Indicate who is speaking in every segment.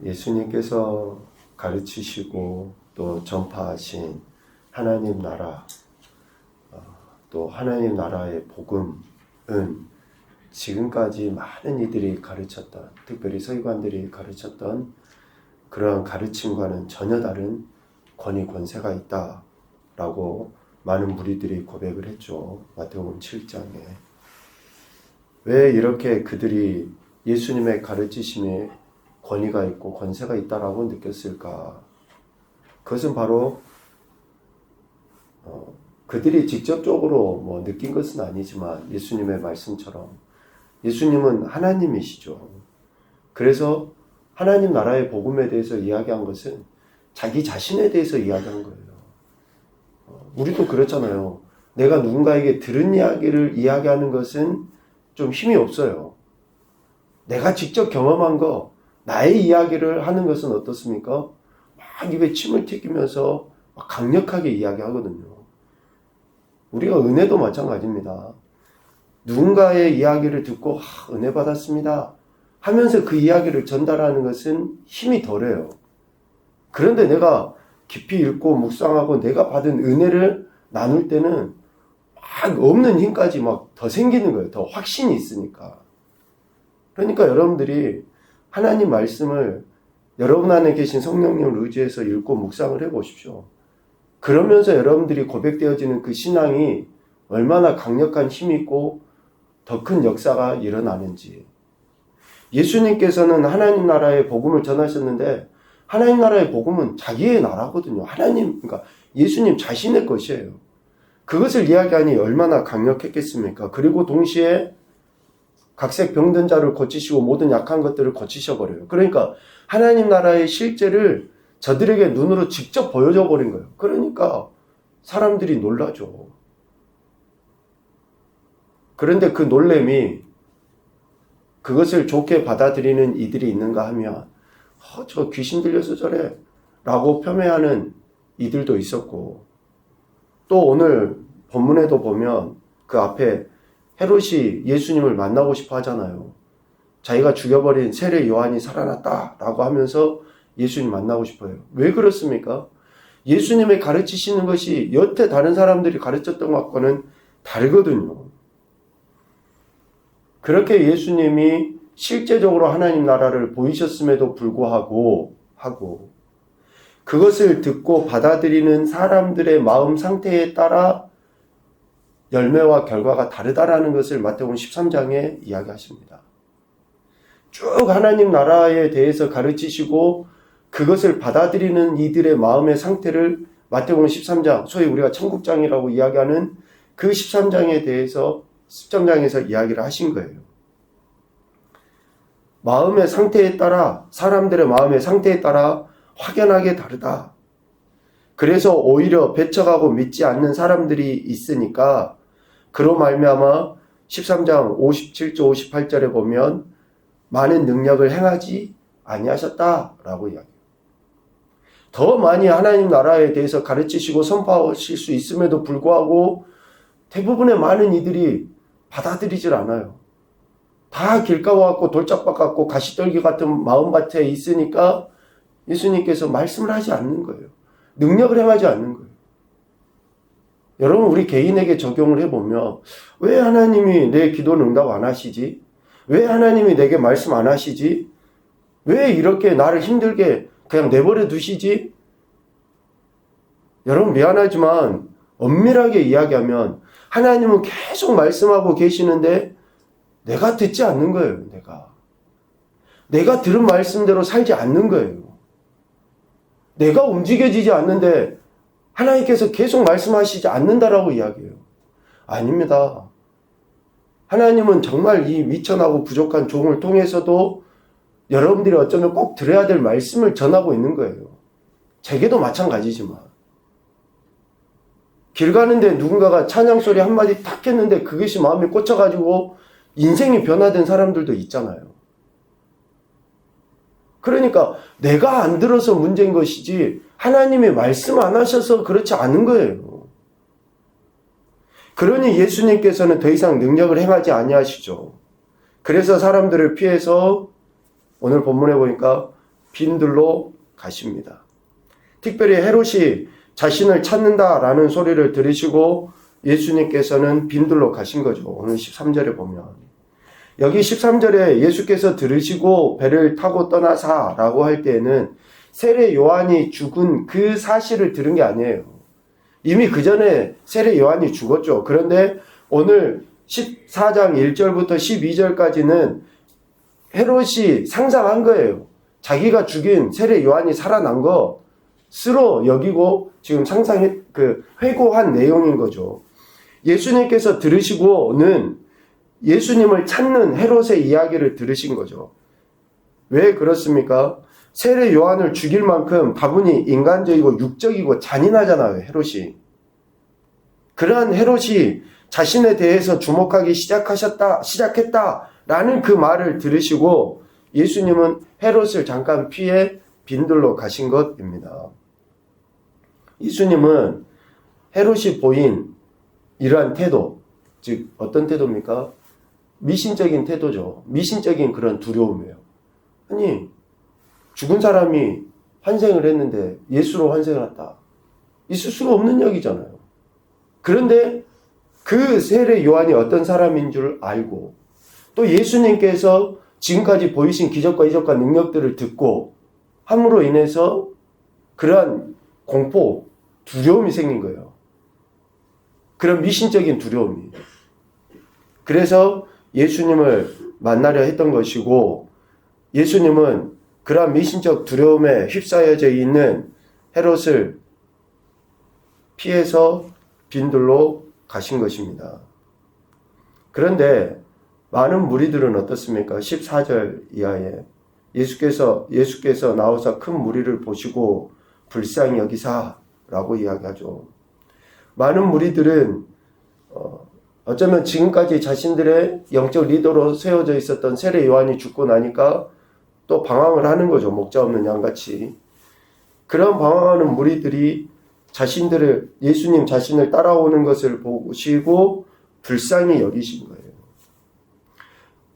Speaker 1: 예수님께서 가르치시고 또 전파하신 하나님 나라, 또 하나님 나라의 복음은 지금까지 많은 이들이 가르쳤던, 특별히 서기관들이 가르쳤던 그러한 가르침과는 전혀 다른 권위 권세가 있다라고 많은 무리들이 고백을 했죠. 마태복음 7장에. 왜 이렇게 그들이 예수님의 가르치심에 권위가 있고 권세가 있다라고 느꼈을까? 그것은 바로 그들이 직접적으로 느낀 것은 아니지만 예수님의 말씀처럼 예수님은 하나님이시죠. 그래서 하나님 나라의 복음에 대해서 이야기한 것은 자기 자신에 대해서 이야기한 거예요. 우리도 그렇잖아요. 내가 누군가에게 들은 이야기를 이야기하는 것은 좀 힘이 없어요. 내가 직접 경험한 거, 나의 이야기를 하는 것은 어떻습니까? 막 입에 침을 튀기면서 막 강력하게 이야기하거든요. 우리가 은혜도 마찬가지입니다. 누군가의 이야기를 듣고 은혜 받았습니다 하면서 그 이야기를 전달하는 것은 힘이 덜해요. 그런데 내가 깊이 읽고 묵상하고 내가 받은 은혜를 나눌 때는 막 없는 힘까지 막 더 생기는 거예요. 더 확신이 있으니까. 그러니까 여러분들이 하나님 말씀을 여러분 안에 계신 성령님을 의지해서 읽고 묵상을 해보십시오. 그러면서 여러분들이 고백되어지는 그 신앙이 얼마나 강력한 힘이 있고 더 큰 역사가 일어나는지. 예수님께서는 하나님 나라의 복음을 전하셨는데 하나님 나라의 복음은 자기의 나라거든요. 그러니까 예수님 자신의 것이에요. 그것을 이야기하니 얼마나 강력했겠습니까? 그리고 동시에 각색 병든 자를 고치시고 모든 약한 것들을 고치셔버려요. 그러니까 하나님 나라의 실제를 저들에게 눈으로 직접 보여줘 버린 거예요. 그러니까 사람들이 놀라죠. 그런데 그 놀램이 그것을 좋게 받아들이는 이들이 있는가 하면 저 귀신 들려서 저래 라고 폄훼하는 이들도 있었고, 또 오늘 본문에도 보면 그 앞에 헤롯이 예수님을 만나고 싶어 하잖아요. 자기가 죽여버린 세례 요한이 살아났다 라고 하면서 예수님 만나고 싶어요. 왜 그렇습니까? 예수님의 가르치시는 것이 여태 다른 사람들이 가르쳤던 것과는 다르거든요. 그렇게 예수님이 실제적으로 하나님 나라를 보이셨음에도 불구하고 그것을 듣고 받아들이는 사람들의 마음 상태에 따라 열매와 결과가 다르다라는 것을 마태복음 13장에 이야기하십니다. 쭉 하나님 나라에 대해서 가르치시고 그것을 받아들이는 이들의 마음의 상태를 마태복음 13장, 소위 우리가 천국장이라고 이야기하는 그 13장에 대해서 13장에서 이야기를 하신 거예요. 마음의 상태에 따라, 사람들의 마음의 상태에 따라 확연하게 다르다. 그래서 오히려 배척하고 믿지 않는 사람들이 있으니까 그로 말미암아 13장 57절 58절에 보면 많은 능력을 행하지 아니하셨다라고 이야기해요. 더 많이 하나님 나라에 대해서 가르치시고 선포하실 수 있음에도 불구하고 대부분의 많은 이들이 받아들이질 않아요. 다 길가와 같고 돌짝밭 같고 가시떨기 같은 마음밭에 있으니까 예수님께서 말씀을 하지 않는 거예요. 능력을 행하지 않는 거예요. 여러분, 우리 개인에게 적용을 해보면 왜 하나님이 내 기도는 응답 안 하시지? 왜 하나님이 내게 말씀 안 하시지? 왜 이렇게 나를 힘들게 그냥 내버려 두시지? 여러분, 미안하지만 엄밀하게 이야기하면 하나님은 계속 말씀하고 계시는데 내가 듣지 않는 거예요. 내가 들은 말씀대로 살지 않는 거예요. 내가 움직여지지 않는데 하나님께서 계속 말씀하시지 않는다라고 이야기해요. 아닙니다. 하나님은 정말 이 미천하고 부족한 종을 통해서도 여러분들이 어쩌면 꼭 들어야 될 말씀을 전하고 있는 거예요. 제게도 마찬가지지만. 길 가는데 누군가가 찬양 소리 한마디 탁 했는데 그것이 마음에 꽂혀가지고 인생이 변화된 사람들도 있잖아요. 그러니까 내가 안 들어서 문제인 것이지 하나님이 말씀 안 하셔서 그렇지 않은 거예요. 그러니 예수님께서는 더 이상 능력을 행하지 아니하시죠. 그래서 사람들을 피해서 오늘 본문에 보니까 빈들로 가십니다. 특별히 헤롯이 자신을 찾는다라는 소리를 들으시고 예수님께서는 빈들로 가신 거죠. 오늘 13절에 보면. 여기 13절에 예수께서 들으시고 배를 타고 떠나사라고 할 때에는 세례 요한이 죽은 그 사실을 들은 게 아니에요. 이미 그 전에 세례 요한이 죽었죠. 그런데 오늘 14장 1절부터 12절까지는 헤롯이 상상한 거예요. 자기가 죽인 세례 요한이 살아난 것으로 여기고 지금 회고한 내용인 거죠. 예수님께서 들으시고는 예수님을 찾는 헤롯의 이야기를 들으신 거죠. 왜 그렇습니까? 세례 요한을 죽일 만큼 다분히 인간적이고 육적이고 잔인하잖아요, 헤롯이. 그러한 헤롯이 자신에 대해서 주목하기 시작했다라는 그 말을 들으시고 예수님은 헤롯을 잠깐 피해 빈들로 가신 것입니다. 예수님은 헤롯이 보인 이러한 태도, 즉 어떤 태도입니까? 미신적인 태도죠. 미신적인 그런 두려움이에요. 아니, 죽은 사람이 환생을 했는데 예수로 환생을 했다. 있을 수가 없는 얘기잖아요. 그런데 그 세례 요한이 어떤 사람인 줄 알고 또 예수님께서 지금까지 보이신 기적과 이적과 능력들을 듣고 함으로 인해서 그러한 공포, 두려움이 생긴 거예요. 그런 미신적인 두려움이. 그래서 예수님을 만나려 했던 것이고 예수님은 그러한 미신적 두려움에 휩싸여져 있는 헤롯을 피해서 빈들로 가신 것입니다. 그런데 많은 무리들은 어떻습니까? 14절 이하에 예수께서 나오사 큰 무리를 보시고 불쌍히 여기사라고 이야기하죠. 많은 무리들은 어쩌면 지금까지 자신들의 영적 리더로 세워져 있었던 세례 요한이 죽고 나니까 또 방황을 하는 거죠. 목자 없는 양같이. 그런 방황하는 무리들이 예수님 자신을 따라오는 것을 보시고 불쌍히 여기신 거예요.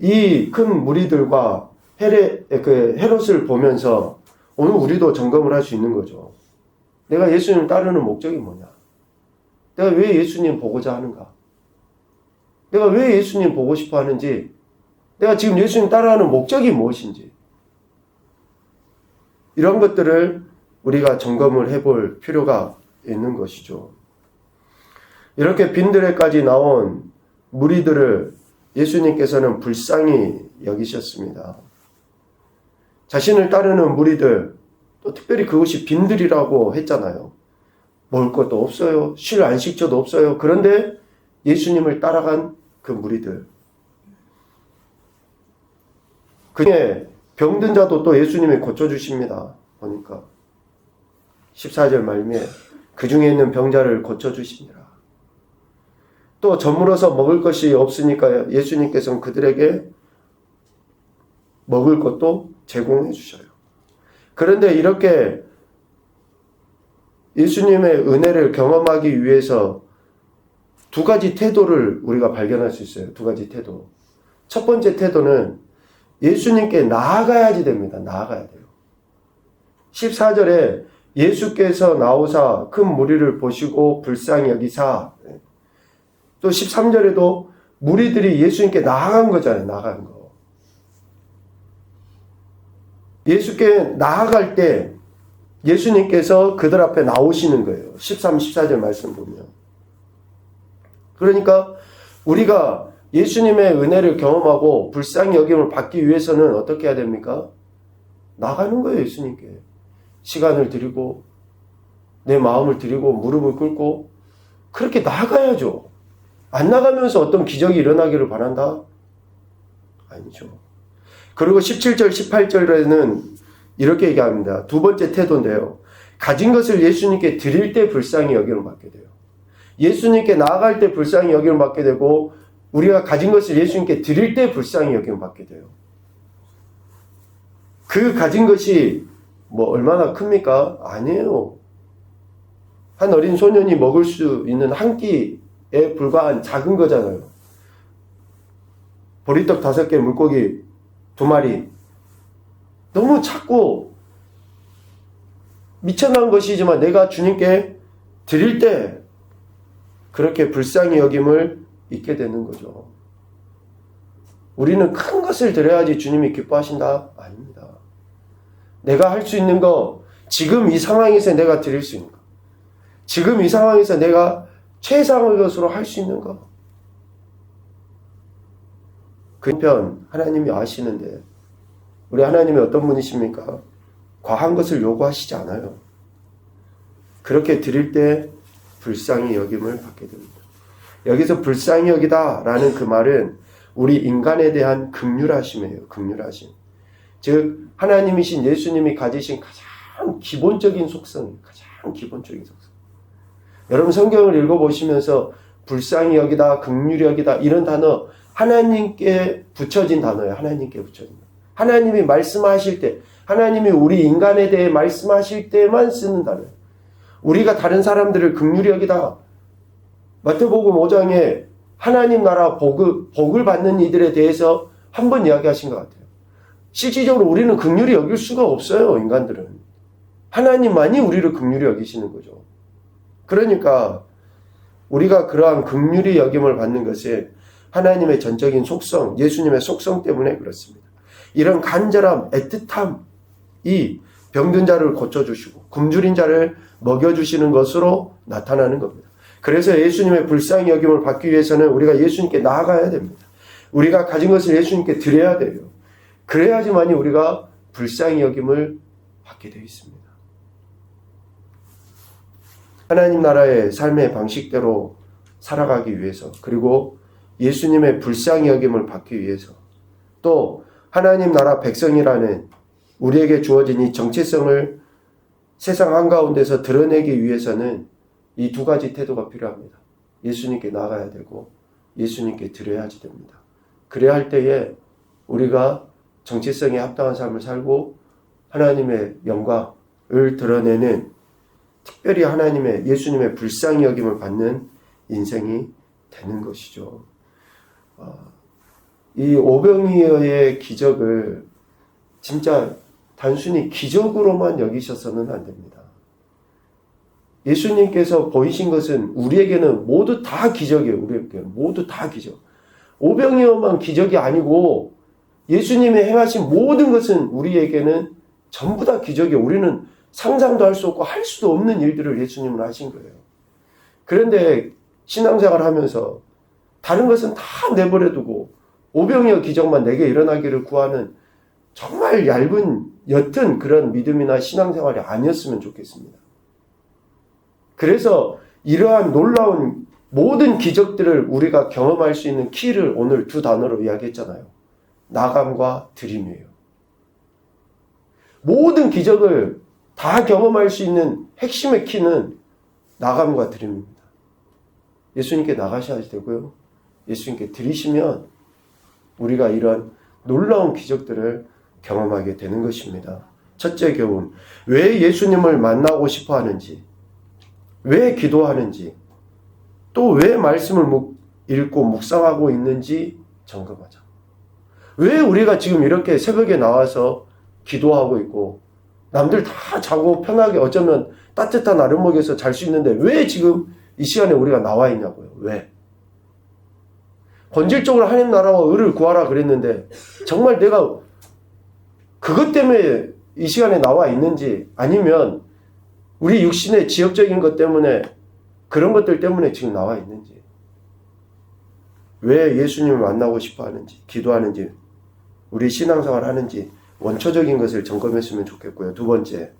Speaker 1: 이 큰 무리들과 헤롯을 보면서 오늘 우리도 점검을 할 수 있는 거죠. 내가 예수님 따르는 목적이 뭐냐? 내가 왜 예수님 보고자 하는가? 내가 왜 예수님 보고 싶어 하는지, 내가 지금 예수님 따라하는 목적이 무엇인지, 이런 것들을 우리가 점검을 해볼 필요가 있는 것이죠. 이렇게 빈들에까지 나온 무리들을 예수님께서는 불쌍히 여기셨습니다. 자신을 따르는 무리들, 또 특별히 그것이 빈들이라고 했잖아요. 먹을 것도 없어요. 쉴 안식처도 없어요. 그런데 예수님을 따라간 그 무리들. 그 중에 병든 자도 또 예수님이 고쳐주십니다. 보니까 14절 말미에 그 중에 있는 병자를 고쳐주시니라. 또 저물어서 먹을 것이 없으니까 예수님께서는 그들에게 먹을 것도 제공해 주셔요. 그런데 이렇게 예수님의 은혜를 경험하기 위해서 두 가지 태도를 우리가 발견할 수 있어요. 두 가지 태도. 첫 번째 태도는 예수님께 나아가야지 됩니다. 나아가야 돼요. 14절에 예수께서 나오사 큰 무리를 보시고 불쌍히 여기사. 또 13절에도 무리들이 예수님께 나아간 거잖아요. 나아간 거. 예수께 나아갈 때 예수님께서 그들 앞에 나오시는 거예요. 13, 14절 말씀 보면. 그러니까 우리가 예수님의 은혜를 경험하고 불쌍히 여김을 받기 위해서는 어떻게 해야 됩니까? 나가는 거예요. 예수님께. 시간을 드리고 내 마음을 드리고 무릎을 꿇고 그렇게 나가야죠. 안 나가면서 어떤 기적이 일어나기를 바란다? 아니죠. 그리고 17절, 18절에는 이렇게 얘기합니다. 두 번째 태도인데요. 가진 것을 예수님께 드릴 때 불쌍히 여김을 받게 돼요. 예수님께 나아갈 때 불쌍히 여김을 받게 되고 우리가 가진 것을 예수님께 드릴 때 불쌍히 여김을 받게 돼요. 그 가진 것이 뭐 얼마나 큽니까? 아니에요. 한 어린 소년이 먹을 수 있는 한 끼에 불과한 작은 거잖아요. 보리떡 5개, 물고기 2마리. 너무 작고 미천한 것이지만 내가 주님께 드릴 때 그렇게 불쌍히 여김을 잊게 되는 거죠. 우리는 큰 것을 드려야지 주님이 기뻐하신다? 아닙니다. 내가 할 수 있는 거, 지금 이 상황에서 내가 드릴 수 있는 거, 지금 이 상황에서 내가 최상의 것으로 할 수 있는 거. 그 한편 하나님이 아시는데 우리 하나님이 어떤 분이십니까? 과한 것을 요구하시지 않아요. 그렇게 드릴 때 불쌍히 여김을 받게 됩니다. 여기서 불쌍히 여기다 라는 그 말은 우리 인간에 대한 긍휼하심이에요. 긍휼하심. 즉 하나님이신 예수님이 가지신 가장 기본적인 속성이에요. 가장 기본적인 속성. 여러분 성경을 읽어보시면서 불쌍히 여기다, 긍휼히 여기다 이런 단어 하나님께 붙여진 단어예요. 하나님께 붙여진 단어. 하나님이 말씀하실 때, 하나님이 우리 인간에 대해 말씀하실 때만 쓰는 단어예요. 우리가 다른 사람들을 긍휼히 여기다. 마태복음 5장에 하나님 나라 복을 받는 이들에 대해서 한 번 이야기하신 것 같아요. 실질적으로 우리는 긍휼히 여길 수가 없어요. 인간들은. 하나님만이 우리를 긍휼히 여기시는 거죠. 그러니까 우리가 그러한 긍휼히 여김을 받는 것은 하나님의 전적인 속성, 예수님의 속성 때문에 그렇습니다. 이런 간절함, 애틋함이 병든 자를 고쳐주시고 굶주린 자를 먹여주시는 것으로 나타나는 겁니다. 그래서 예수님의 불쌍히 여김을 받기 위해서는 우리가 예수님께 나아가야 됩니다. 우리가 가진 것을 예수님께 드려야 돼요. 그래야지만이 우리가 불쌍히 여김을 받게 되어 있습니다. 하나님 나라의 삶의 방식대로 살아가기 위해서, 그리고 예수님의 불쌍히 여김을 받기 위해서, 또 하나님 나라 백성이라는 우리에게 주어진 이 정체성을 세상 한가운데서 드러내기 위해서는 이 두 가지 태도가 필요합니다. 예수님께 나가야 되고 예수님께 드려야지 됩니다. 그래야 할 때에 우리가 정체성에 합당한 삶을 살고 하나님의 영광을 드러내는, 특별히 하나님의 예수님의 불쌍히 여김을 받는 인생이 되는 것이죠. 이 오병이어의 기적을 진짜 단순히 기적으로만 여기셔서는 안 됩니다. 예수님께서 보이신 것은 우리에게는 모두 다 기적이에요. 우리에게는 모두 다 기적. 오병이어만 기적이 아니고 예수님이 행하신 모든 것은 우리에게는 전부 다 기적이에요. 우리는 상상도 할 수 없고 할 수도 없는 일들을 예수님은 하신 거예요. 그런데 신앙생활을 하면서 다른 것은 다 내버려두고 오병이어 기적만 내게 일어나기를 구하는 정말 옅은 그런 믿음이나 신앙생활이 아니었으면 좋겠습니다. 그래서 이러한 놀라운 모든 기적들을 우리가 경험할 수 있는 키를 오늘 두 단어로 이야기했잖아요. 나감과 드림이에요. 모든 기적을 다 경험할 수 있는 핵심의 키는 나감과 드림입니다. 예수님께 나가셔야 되고요. 예수님께 드리시면 우리가 이런 놀라운 기적들을 경험하게 되는 것입니다. 첫째 교훈, 왜 예수님을 만나고 싶어 하는지, 왜 기도하는지, 또 왜 말씀을 읽고 묵상하고 있는지 점검하자. 왜 우리가 지금 이렇게 새벽에 나와서 기도하고 있고 남들 다 자고 편하게 어쩌면 따뜻한 아랫목에서 잘 수 있는데 왜 지금 이 시간에 우리가 나와 있냐고요. 왜? 본질적으로 하나님 나라와 의를 구하라 그랬는데 정말 내가 그것 때문에 이 시간에 나와 있는지, 아니면 우리 육신의 지역적인 것 때문에, 그런 것들 때문에 지금 나와 있는지, 왜 예수님을 만나고 싶어 하는지, 기도하는지, 우리 신앙생활 하는지 원초적인 것을 점검했으면 좋겠고요. 두 번째,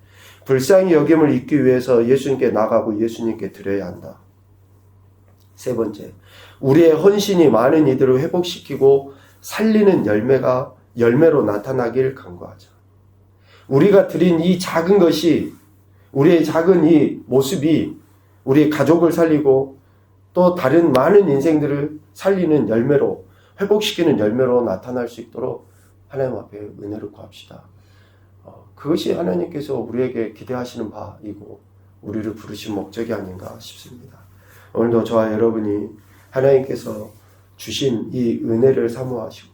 Speaker 1: 불쌍히 여김을 잊기 위해서 예수님께 나가고 예수님께 드려야 한다. 세 번째, 우리의 헌신이 많은 이들을 회복시키고 살리는 열매로 나타나길 간구하자. 우리가 드린 이 작은 것이, 우리의 작은 이 모습이 우리의 가족을 살리고 또 다른 많은 인생들을 살리는 열매로, 회복시키는 열매로 나타날 수 있도록 하나님 앞에 은혜를 구합시다. 그것이 하나님께서 우리에게 기대하시는 바이고 우리를 부르신 목적이 아닌가 싶습니다. 오늘도 저와 여러분이 하나님께서 주신 이 은혜를 사모하시고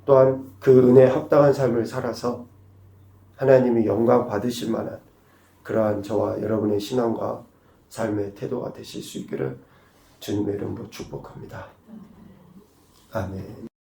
Speaker 1: 또한 그 은혜에 합당한 삶을 살아서 하나님이 영광 받으실 만한 그러한 저와 여러분의 신앙과 삶의 태도가 되실 수 있기를 주님의 이름으로 축복합니다. 아멘.